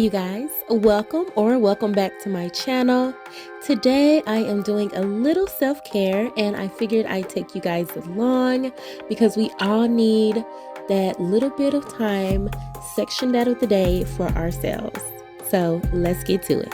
you guys, welcome back to my channel. Today I am doing a little self-care and I figured I'd take you guys along because we all need that little bit of time sectioned out of the day for ourselves. So let's get to it.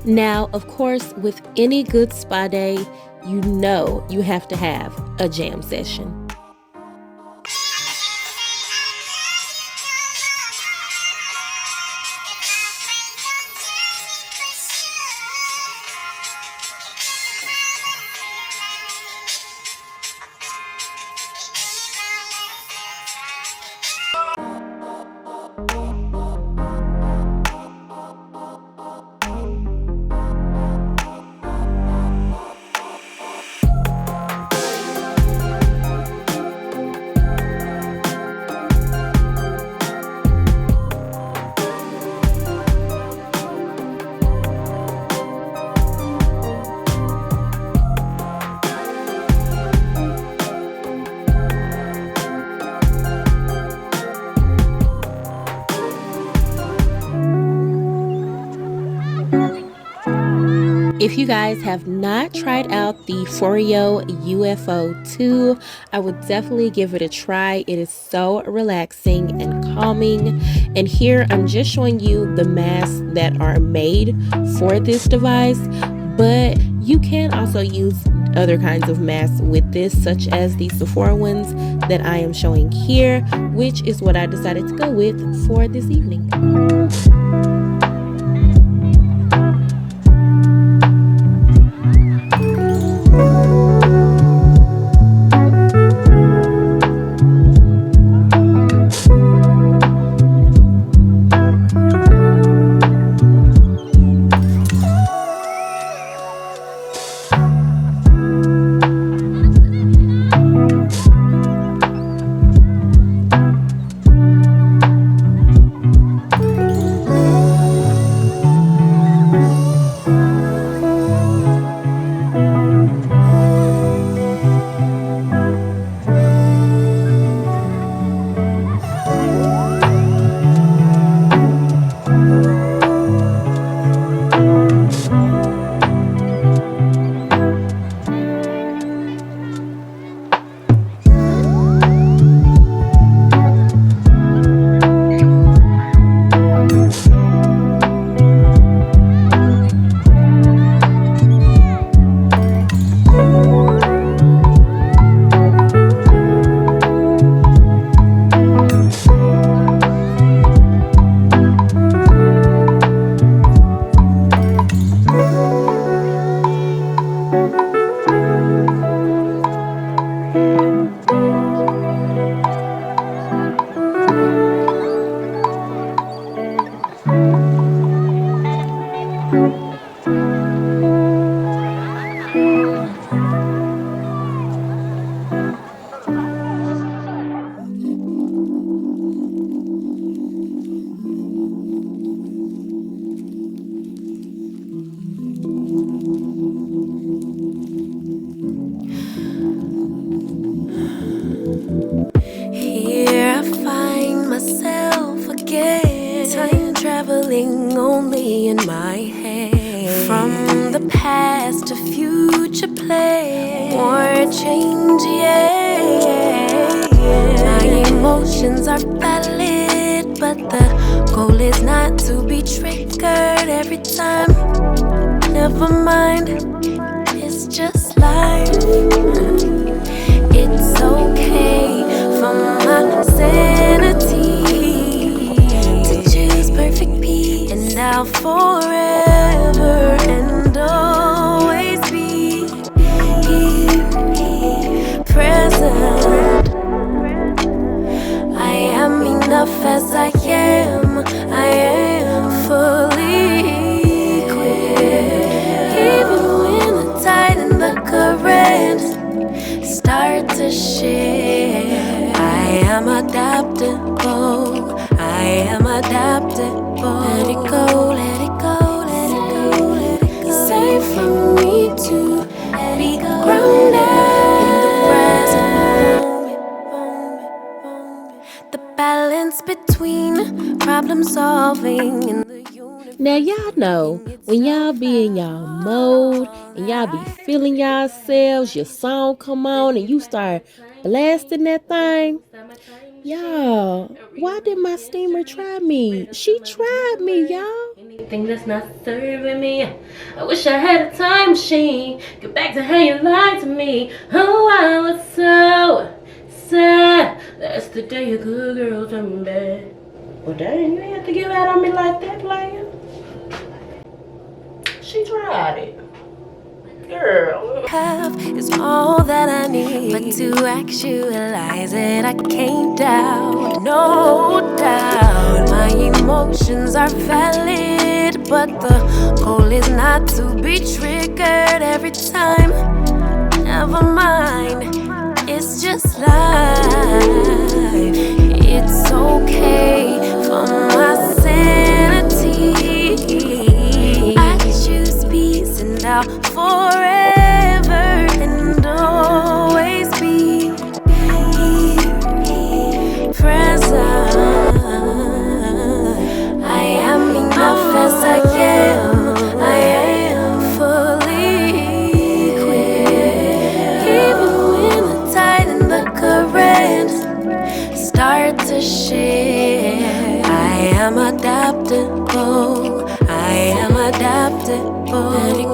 Now, of course, with any good spa day, you know you have to have a jam session. If you guys have not tried out the Foreo UFO 2, I would definitely give it a try. It is so relaxing and calming. And here I'm just showing you the masks that are made for this device, but you can also use other kinds of masks with this, such as the Sephora ones that I am showing here, which is what I decided to go with for this evening. in my head. From the past to future plans, more change, yeah. My emotions are valid, but the goal is not to be triggered every time. Never mind, it's just life. It's okay for my sanity to choose perfect peace, and I'll forever and always be here, present. I am enough as I am. I am fully equipped, even when the tide and the current start to shift. I am adaptable. I am adaptable. Let it go, let it go, let it go, let it go. It's safe for me to be grounded in the present moment. The balance between problem solving and the universe. Now y'all know when y'all be in y'all mode and y'all be feeling yourselves, your song come on and you start blasting that thing. Y'all, why did my steamer try me? She tried me, y'all. Anything that's not serving me. I wish I had a time machine. Get back to how you lied to me. Oh, I was so sad. That's the day a good girl turned me bad. Well, dang, you ain't have to give out on me like that, player. She tried it. Girl. Have is all that I need, but to actualize it, I can't doubt, no doubt. My emotions are valid, but the goal is not to be triggered every time. Never mind, it's just life. It's okay for my sanity. I choose peace and I'll forever and always be here, present. I am enough as I am. I am fully equipped, even when the tide and the current start to shift. I am adaptable. I am adaptable. Let it